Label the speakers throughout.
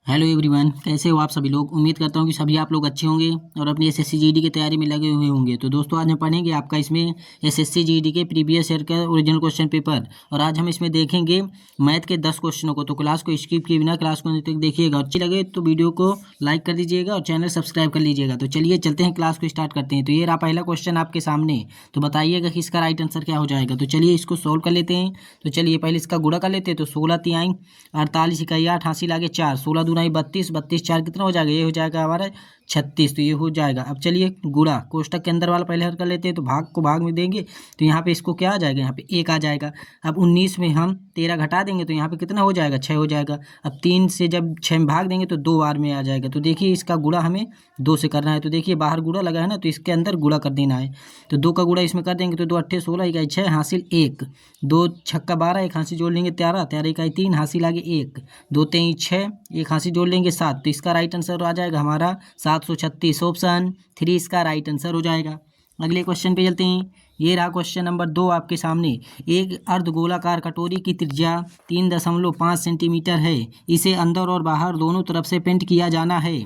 Speaker 1: Hello everyone, कैसे हो आप सभी लोग। उम्मीद करता हूँ कि सभी आप लोग अच्छे होंगे और अपनी एसएससी जीडी की तैयारी में लगे हुए होंगे। तो दोस्तों, आज हम पढ़ेंगे आपका इसमें एसएससी जीडी के प्रीवियस ईयर का ओरिजिनल क्वेश्चन पेपर। और आज हम इसमें देखेंगे मैथ के 10 क्वेश्चनों को। तो क्लास को स्किप किए बिना क्लास को अंत तक देखिएगा। अच्छी लगे तो वीडियो को लाइक कर दीजिएगा और चैनल सब्सक्राइब कर लीजिएगा। तो चलिए चलते हैं, क्लास को स्टार्ट करते हैं। तो ये रहा पहला क्वेश्चन आपके सामने। तो बताइएगा कि इसका राइट आंसर क्या हो जाएगा। तो चलिए इसको सोल्व कर लेते हैं। तो चलिए पहले इसका गुणा कर लेते हैं। तो 16 तिहाई 48 इकाई 8 हासिल आगे 4, 16 दूनाई 32, 32 4 कितना हो जाएगा, ये हो जाएगा हमारा 36। तो ये हो जाएगा। अब चलिए गुणा कोष्टक के अंदर वाला पहले हल कर लेते हैं। तो भाग को भाग में देंगे तो यहाँ पे इसको क्या आ जाएगा, यहाँ पे 1 आ जाएगा। अब 19 में हम 13 घटा देंगे तो यहाँ पे कितना हो जाएगा, 6 हो जाएगा। अब 3 से जब 6 में भाग देंगे तो 2 बार में आ जाएगा। तो देखिए इसका गुणा हमें 2 से करना है। तो देखिए बाहर गुणा लगा है ना, तो इसके अंदर गुणा कर देना है। तो 2 का गुणा इसमें कर देंगे तो 2 अट्ठे 16 इकाई 6 हासिल 1, 2 छक्का 12 एक हासिल जोड़ लेंगे 13, 13 इकाई 3 हासिल आगे 1, 2 तेई 6 एक हासिल जोड़ लेंगे 7। तो इसका राइट आंसर आ जाएगा हमारा 736। ऑप्शन 3 इसका राइट आंसर हो जाएगा। अगले क्वेश्चन पे चलते हैं। ये रहा क्वेश्चन नंबर 2 आपके सामने। एक अर्धगोलाकार कटोरी की त्रिज्या 3.5 सेंटीमीटर है। इसे अंदर और बाहर दोनों तरफ से पेंट किया जाना है।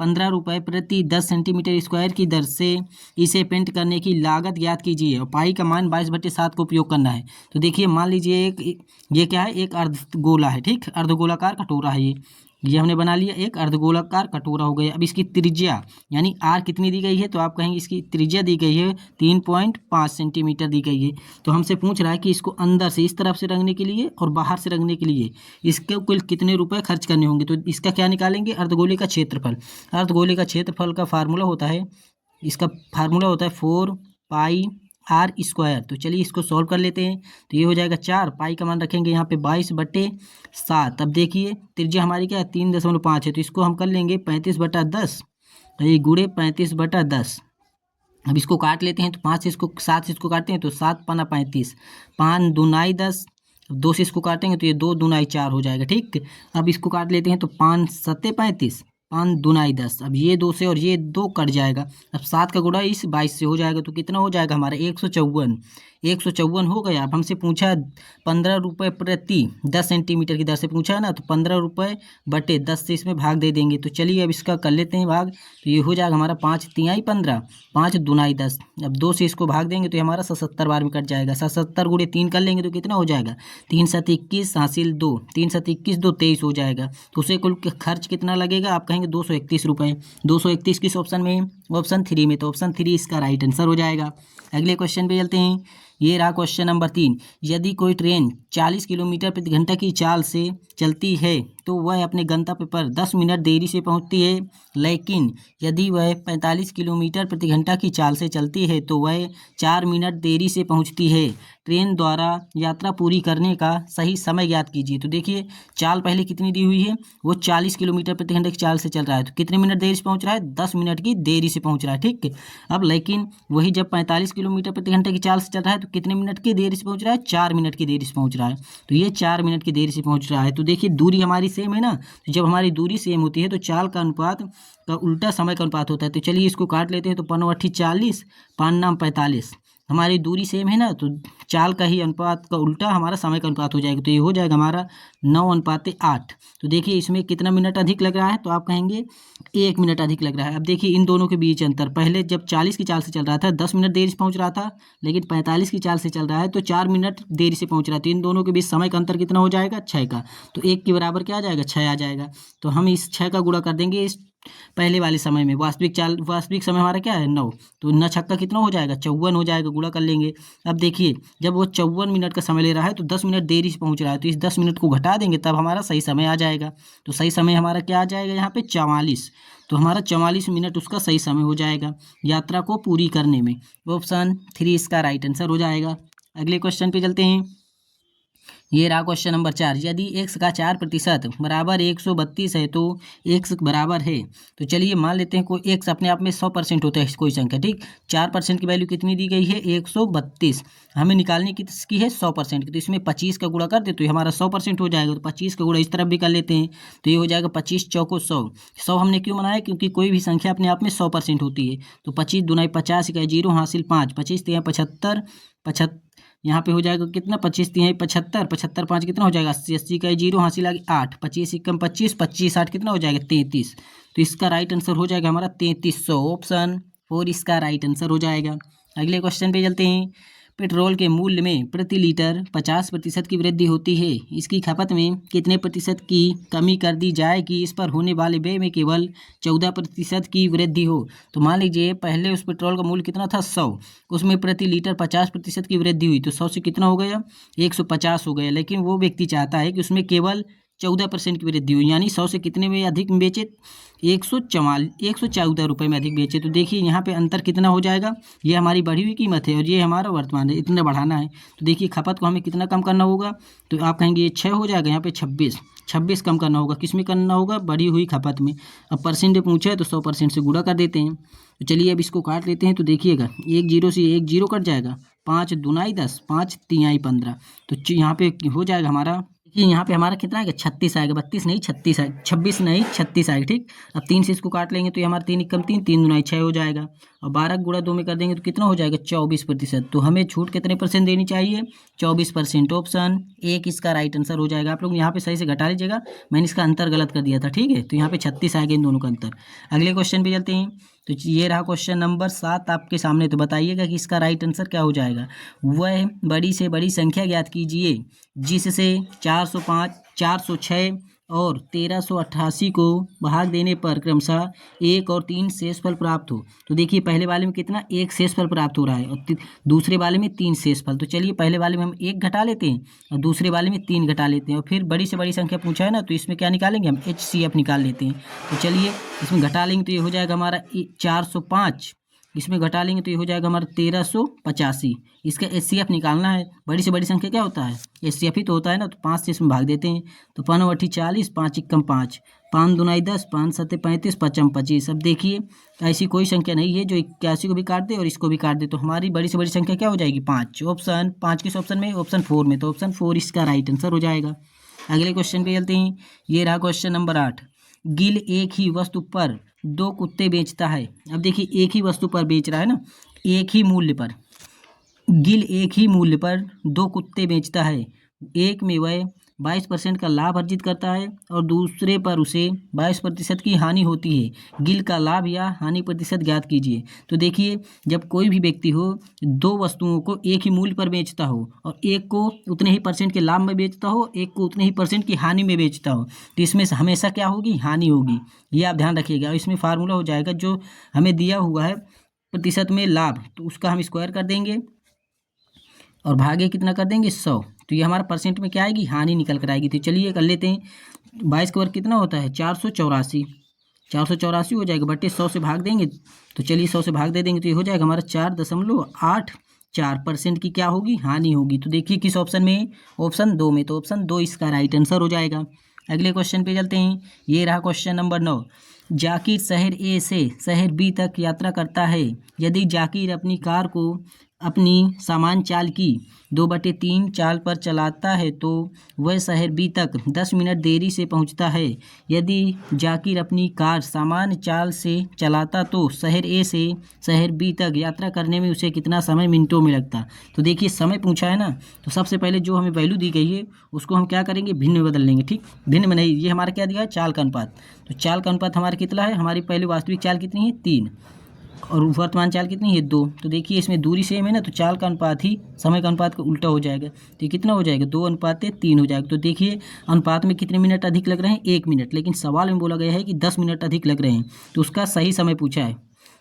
Speaker 1: 15 रुपये प्रति 10 सेंटीमीटर स्क्वायर की दर से इसे पेंट करने की लागत ज्ञात कीजिए और पाई का मान 22/7 का उपयोग करना है। तो देखिए मान लीजिए ये क्या है, एक अर्धगोला है, ठीक, अर्धगोलाकार कटोरा है। ये हमने बना लिया, एक अर्धगोलाकार कटोरा हो गया। अब इसकी त्रिज्या यानी आर कितनी दी गई है, तो आप कहेंगे इसकी त्रिज्या दी गई है 3.5 सेंटीमीटर दी गई है। तो हमसे पूछ रहा है कि इसको अंदर से इस तरफ से रंगने के लिए और बाहर से रंगने के लिए इसके कुल कितने रुपए खर्च करने होंगे। तो इसका क्या निकालेंगे, अर्धगोले का क्षेत्रफल। अर्धगोले का क्षेत्रफल का फार्मूला होता है, इसका फार्मूला होता है 4πr²। तो चलिए इसको सॉल्व कर लेते हैं। तो ये हो जाएगा 4, पाई का मान रखेंगे यहाँ पे 22/7। अब देखिए त्रिज्या हमारी क्या है, 3.5 है। तो इसको हम कर लेंगे 35/10, ये गुणे 35/10। अब इसको काट लेते हैं। तो 5 से इसको 7 से इसको काटते हैं तो 7 पन्ना 35, 5 दूनाई 10, 2 से इसको काटेंगे तो ये 2 दूनाई 4 हो जाएगा, ठीक। अब इसको काट लेते हैं तो 5 सत्ते 35, 5 दूनाई 10। अब ये 2 से और ये 2 कट जाएगा। अब 7 का गुणा इस 22 से हो जाएगा तो कितना हो जाएगा हमारा 154, 154 हो गया। अब हमसे पूछा 15 रुपये प्रति 10 सेंटीमीटर की दर से पूछा है ना, तो 15 रुपये बटे 10 से इसमें भाग दे देंगे। तो चलिए अब इसका कर लेते हैं भाग। तो ये हो जाएगा हमारा 5 तिहाई 15, 5 दूनाई 10। अब 2 से इसको भाग देंगे तो ये हमारा 77 बार में कट जाएगा। 77 गुणे 3 कर लेंगे तो कितना हो जाएगा, 3 7 21 हासिल 2, 3 7 21 2 23 हो जाएगा। तो उसे कुल खर्च कितना लगेगा, आप कहेंगे 231 रुपये। 231 किस ऑप्शन में, ऑप्शन 3 में। तो ऑप्शन 3 इसका राइट आंसर हो जाएगा। अगले क्वेश्चन पे चलते हैं। ये रहा क्वेश्चन नंबर 3। यदि कोई ट्रेन 40 किलोमीटर प्रति घंटा की चाल से चलती है तो वह अपने गंतव्य पर 10 मिनट देरी से पहुंचती है। लेकिन यदि वह 45 किलोमीटर प्रति घंटा की चाल से चलती है तो वह 4 मिनट देरी से पहुंचती है। ट्रेन द्वारा यात्रा पूरी करने का सही समय ज्ञात कीजिए। तो देखिए चाल पहले कितनी दी हुई है, वो 40 किलोमीटर प्रति घंटे की चाल से चल रहा है। तो कितने मिनट देरी से पहुंच रहा है, 10 मिनट की देरी से पहुंच रहा है, ठीक। अब लेकिन वही जब 45 किलोमीटर प्रति घंटे की चाल से चल रहा है तो कितने मिनट की देरी से पहुंच रहा है, 4 मिनट की देरी से पहुंच रहा है। तो ये 4 मिनट की देरी से पहुंच रहा है। तो देखिए दूरी हमारी सेम है ना, तो जब हमारी दूरी सेम होती है तो चाल का अनुपात का उल्टा समय का अनुपात होता है। तो चलिए इसको काट लेते हैं। तो 5 8 40, 5 9 45, हमारी दूरी सेम है ना, तो चाल का ही अनुपात का उल्टा हमारा समय का अनुपात हो जाएगा। तो ये हो जाएगा हमारा 9:8। तो देखिए इसमें कितना मिनट अधिक लग रहा है, तो आप कहेंगे 1 मिनट अधिक लग रहा है। अब देखिए इन दोनों के बीच अंतर, पहले जब 40 की चाल से चल रहा था 10 मिनट देरी से पहुंच रहा था, लेकिन 45 की चाल से चल रहा है तो 4 मिनट देरी से पहुंच रहा है। तो इन दोनों के बीच समय का अंतर कितना हो जाएगा, 6 का। तो 1 के बराबर क्या आ जाएगा, 6 आ जाएगा। तो हम इस 6 का गुणा कर देंगे इस पहले वाले समय में। वास्तविक समय हमारा क्या है, 9। तो 9 छक्का कितना हो जाएगा, 54 हो जाएगा, गुणा कर लेंगे। अब देखिए जब वो 54 मिनट का समय ले रहा है तो 10 मिनट देरी से पहुंच रहा है, तो इस 10 मिनट को घटा देंगे तब हमारा सही समय आ जाएगा। तो सही समय हमारा क्या आ जाएगा यहाँ पे, 44। तो हमारा 44 मिनट उसका सही समय हो जाएगा यात्रा को पूरी करने में। ऑप्शन 3 इसका राइट आंसर हो जाएगा। अगले क्वेश्चन पे चलते हैं। ये रहा क्वेश्चन नंबर 4। यदि x का 4% बराबर 132 है तो x बराबर है। तो चलिए मान लेते हैं कोई x अपने आप में 100% होता है कोई संख्या, ठीक। 4% की वैल्यू कितनी दी गई है, 132। हमें निकालने की है 100% की। तो इसमें 25 का गुणा कर दे तो ये हमारा 100% हो जाएगा। तो 25 का गुणा इस तरफ भी कर लेते हैं तो ये हो जाएगा 25 चौको 100। 100 हमने क्यों बनाया, क्योंकि कोई भी संख्या अपने आप में 100% होती है। तो 25 दूनाई 50 इकाई 0 हासिल 5, 25 3 75, 75 यहाँ पे हो जाएगा कितना 25 3 75, 75 5 कितना हो जाएगा 80, 80 का 0 हासिल आ गया 8, 25 1 25, 25 8 कितना हो जाएगा 33। तो इसका राइट आंसर हो जाएगा हमारा 3300, ऑप्शन 4 इसका राइट आंसर हो जाएगा। अगले क्वेश्चन पे चलते हैं। पेट्रोल के मूल्य में प्रति लीटर 50% की वृद्धि होती है, इसकी खपत में कितने प्रतिशत की कमी कर दी जाए कि इस पर होने वाले व्यय में केवल 14% की वृद्धि हो। तो मान लीजिए पहले उस पेट्रोल का मूल्य कितना था 100, उसमें प्रति लीटर 50% की वृद्धि हुई, तो 100 से कितना हो गया 150 हो गया। लेकिन वो व्यक्ति चाहता है कि उसमें केवल 14% की वृद्धि हुई, यानी 100 से कितने में अधिक बेचे 114 रुपये में अधिक बेचे। तो देखिए यहाँ पे अंतर कितना हो जाएगा, ये हमारी बढ़ी हुई कीमत है और ये हमारा वर्तमान है, इतना बढ़ाना है। तो देखिए खपत को हमें कितना कम करना होगा, तो आप कहेंगे ये 6 हो जाएगा, यहाँ पे 26 कम करना होगा, किस में करना होगा बढ़ी हुई खपत में। अब परसेंट पूछा है तो 100% से गुणा कर देते हैं। तो चलिए अब इसको काट लेते हैं, तो देखिएगा 1 0 से 1 0 कट जाएगा, 5 दूनाई 10, 5 3 15, तो यहाँ पे हो जाएगा हमारा, देखिए यहाँ पे हमारा कितना आएगा 36 आएगा, 32 नहीं 36 आएगा, 26 नहीं 36 आएगा, ठीक। अब 3 से इसको काट लेंगे तो ये हमारा 3 कम 3, 3 दूनाई 6 हो जाएगा, और 12 गुणा 2 में कर देंगे तो कितना हो जाएगा 24%। तो हमें छूट कितने परसेंट देनी चाहिए 24%, ऑप्शन 1 इसका राइट आंसर हो जाएगा। आप लोग यहाँ पे सही से घटा लीजिएगा, मैंने इसका अंतर गलत कर दिया था, ठीक है। तो यहाँ पे 36 आएगा इन दोनों का अंतर। अगले क्वेश्चन पे चलते हैं। तो ये रहा क्वेश्चन नंबर 7 आपके सामने, तो बताइएगा कि इसका राइट आंसर क्या हो जाएगा। वह बड़ी से बड़ी संख्या ज्ञात कीजिए जिससे 405, 406 और 1388 को भाग देने पर क्रमशः 1 और 3 शेषफल प्राप्त हो। तो देखिए पहले वाले में कितना 1 शेषफल प्राप्त हो रहा है और दूसरे वाले में 3 शेषफल। तो चलिए पहले वाले में हम 1 घटा लेते हैं और दूसरे वाले में 3 घटा लेते हैं, और फिर बड़ी से बड़ी संख्या पूछा है ना, तो इसमें क्या निकालेंगे हम HCF निकाल लेते हैं। तो चलिए इसमें घटा लेंगे तो ये हो जाएगा हमारा 405, इसमें घटा लेंगे तो ये हो जाएगा हमारा 1385। इसका HCF निकालना है, बड़ी से बड़ी संख्या क्या होता है HCF ही तो होता है ना, तो 5 से इसमें भाग देते हैं। तो 5 8 40, 5 1 5, 5 दूनाई 10, 5 7 35, 5 25। अब देखिए ऐसी कोई संख्या नहीं है जो 81 को भी काट दे और इसको भी काट दे, तो हमारी बड़ी से बड़ी संख्या क्या हो जाएगी 5, ऑप्शन 5 किस ऑप्शन में, ऑप्शन 4 में, तो ऑप्शन 4 इसका राइट आंसर हो जाएगा। अगले क्वेश्चन पे चलते हैं। ये रहा क्वेश्चन नंबर 8। गिल एक ही वस्तु पर 2 कुत्ते बेचता है। अब देखिए एक ही वस्तु पर बेच रहा है ना, एक ही मूल्य पर, गिल एक ही मूल्य पर 2 कुत्ते बेचता है। एक में वह 22% का लाभ अर्जित करता है और दूसरे पर उसे 22% की हानि होती है। गिल का लाभ या हानि प्रतिशत ज्ञात कीजिए। तो देखिए जब कोई भी व्यक्ति हो 2 वस्तुओं को एक ही मूल्य पर बेचता हो और एक को उतने ही परसेंट के लाभ में बेचता हो, एक को उतने ही परसेंट की हानि में बेचता हो, तो इसमें हमेशा क्या होगी हानि होगी, ये आप ध्यान रखिएगा। इसमें फार्मूला हो जाएगा जो हमें दिया हुआ है प्रतिशत में लाभ, तो उसका हम स्क्वायर कर देंगे और भागे कितना कर देंगे 100, तो ये हमारा परसेंट में क्या आएगी हानि निकल कर आएगी। तो चलिए कर लेते हैं, 22 का वर्ग कितना होता है 484, 484 हो जाएगा, बटे 100 से भाग देंगे, तो चलिए 100 से भाग दे देंगे तो ये हो जाएगा हमारा 4.84% की क्या होगी हानि होगी। तो देखिए किस ऑप्शन में, ऑप्शन 2 में, तो ऑप्शन 2 इसका राइट आंसर हो जाएगा। अगले क्वेश्चन पे चलते हैं। ये रहा क्वेश्चन नंबर 9। जाकिर शहर ए से शहर बी तक यात्रा करता है। यदि जाकिर अपनी कार को अपनी सामान चाल की 2/3 चाल पर चलाता है तो वह शहर बी तक 10 मिनट देरी से पहुंचता है। यदि जाकिर अपनी कार सामान्य चाल से चलाता तो शहर ए से शहर बी तक यात्रा करने में उसे कितना समय मिनटों में लगता। तो देखिए समय पूछा है ना, तो सबसे पहले जो हमें वैल्यू दी गई है उसको हम क्या करेंगे भिन्न में बदल लेंगे, ठीक। भिन्न में नहीं, ये हमारा क्या दिया है चाल का अनुपात। तो चाल का अनुपात हमारा कितना है, हमारी पहले वास्तविक चाल कितनी है 3 और वर्तमान चाल कितनी है 2। तो देखिए इसमें दूरी सेम है ना, तो चाल का अनुपात ही समय का अनुपात का उल्टा हो जाएगा, तो ये कितना हो जाएगा 2:3 हो जाएगा। तो देखिए अनुपात में कितने मिनट अधिक लग रहे हैं 1 मिनट, लेकिन सवाल में बोला गया है कि 10 मिनट अधिक लग रहे हैं, तो उसका सही समय पूछा है।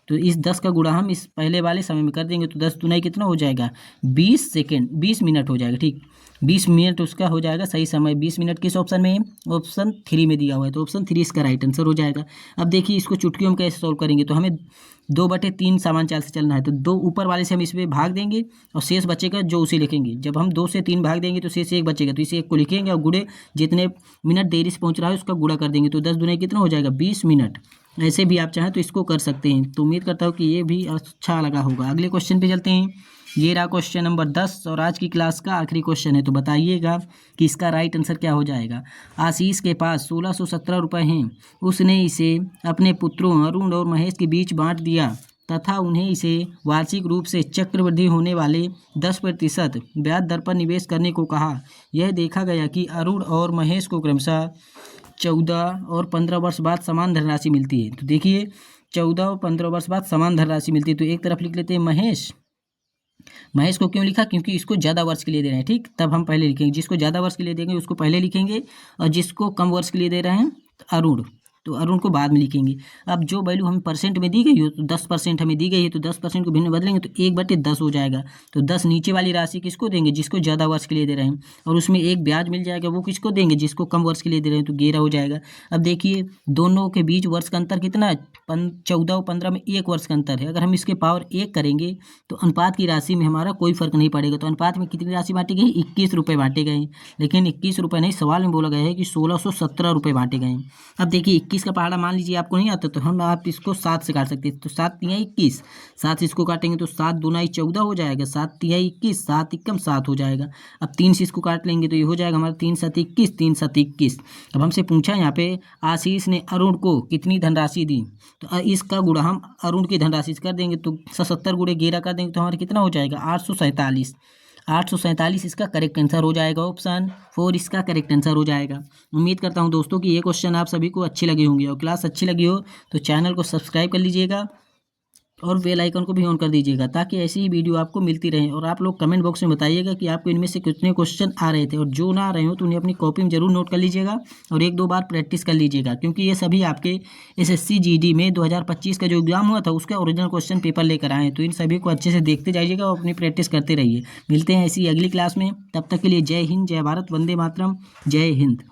Speaker 1: तो इस 10 का गुणा हम इस पहले वाले समय में कर देंगे, तो 10 दूनी कितना हो जाएगा 20 सेकेंड, 20 मिनट हो जाएगा, ठीक। 20 मिनट उसका हो जाएगा सही समय। 20 मिनट किस ऑप्शन में है, ऑप्शन 3 में दिया हुआ है, तो ऑप्शन 3 इसका राइट आंसर हो जाएगा। अब देखिए इसको चुटकियों में कैसे सॉल्व करेंगे, तो हमें 2/3 सामान चाल से चलना है, तो 2 ऊपर वाले से हम इसमें भाग देंगे और शेष बचेगा जो उसे लिखेंगे। जब हम 2 से 3 भाग देंगे तो शेष 1 बचेगा, तो इस 1 को लिखेंगे और गुणे जितने मिनट देरी से पहुंच रहा है उसका गुणा कर देंगे, तो 10 दूनी कितना हो जाएगा 20 मिनट। ऐसे भी आप चाहें तो इसको कर सकते हैं। तो उम्मीद करता हूँ कि ये भी अच्छा लगा होगा। अगले क्वेश्चन पे चलते हैं। ये रहा क्वेश्चन नंबर 10 और आज की क्लास का आखिरी क्वेश्चन है, तो बताइएगा कि इसका राइट आंसर क्या हो जाएगा। आशीष के पास 1617 रुपये हैं, उसने इसे अपने पुत्रों अरुण और महेश के बीच बांट दिया। तथा उन्हें इसे वार्षिक रूप से चक्रवृद्धि होने वाले 10% ब्याज दर पर निवेश करने को कहा। यह देखा गया कि अरुण और महेश को क्रमशः 14 और 15 वर्ष बाद समान धनराशि मिलती है। तो देखिए 14 और 15 वर्ष बाद समान धनराशि मिलती है, तो एक तरफ लिख लेते हैं महेश। महेश को क्यों लिखा? क्योंकि इसको ज़्यादा वर्ष के लिए दे रहे हैं, ठीक। तब हम पहले लिखेंगे, जिसको ज़्यादा वर्ष के लिए देंगे उसको पहले लिखेंगे, और जिसको कम वर्ष के लिए दे रहे हैं अरुण, तो अरुण को बाद में लिखेंगे। अब जो वैल्यू हमें परसेंट में दी गई हो, तो 10% हमें दी गई है, तो 10% को भिन्न बदलेंगे तो 1/10 हो जाएगा। तो 10 नीचे वाली राशि किसको देंगे? जिसको ज़्यादा वर्ष के लिए दे रहे हैं, और उसमें एक ब्याज मिल जाएगा, वो किसको देंगे? जिसको कम वर्ष के लिए दे रहे हैं, तो 11 हो जाएगा। अब देखिए दोनों के बीच वर्ष का अंतर कितना है? 14 और 15 में 1 वर्ष का अंतर है। अगर हम इसके पावर 1 करेंगे तो अनुपात की राशि में हमारा कोई फर्क नहीं पड़ेगा। तो अनुपात में कितनी राशि बांटी गई? 21 रुपये बांटे गए। लेकिन 21 रुपये नहीं, सवाल में बोला गया है कि 1617 रुपये बांटे गए। अब देखिए 21 का पहाड़ा मान लीजिए आपको नहीं आता, तो हम आप इसको 7 से काट सकते हैं। तो 7 तिहाई 21, 7 से इसको काटेंगे तो 7 दूनाई 14 हो जाएगा, 7 तिहाई 21, 7 एकम 7 हो जाएगा। अब 3 से इसको काट लेंगे तो ये हो जाएगा हमारा 3 7 21, 3 7 21। अब हमसे पूछा यहाँ पे आशीष ने अरुण को कितनी धनराशि दी, तो इसका गुणा हम अरुण की धनराशि से कर देंगे, तो 77 गुणे 11 कर देंगे तो हमारा कितना हो जाएगा? 847। 847 इसका करेक्ट आंसर हो जाएगा। ऑप्शन 4 इसका करेक्ट आंसर हो जाएगा। उम्मीद करता हूं दोस्तों कि ये क्वेश्चन आप सभी को अच्छे लगे होंगे, और क्लास अच्छी लगी हो तो चैनल को सब्सक्राइब कर लीजिएगा और बेल आइकन को भी ऑन कर दीजिएगा, ताकि ऐसी ही वीडियो आपको मिलती रहे। और आप लोग कमेंट बॉक्स में बताइएगा कि आपको इनमें से कितने क्वेश्चन आ रहे थे, और जो ना आ रहे हो तो उन्हें अपनी कॉपी में जरूर नोट कर लीजिएगा और 1-2 बार प्रैक्टिस कर लीजिएगा, क्योंकि ये सभी आपके SSC GD में 2025 का जो एग्जाम हुआ था उसका ओरिजिनल क्वेश्चन पेपर लेकर आए हैं। तो इन सभी को अच्छे से देखते जाइएगा और अपनी प्रैक्टिस करते रहिए। मिलते हैं ऐसी अगली क्लास में, तब तक के लिए जय हिंद, जय भारत, वंदे मातरम, जय हिंद।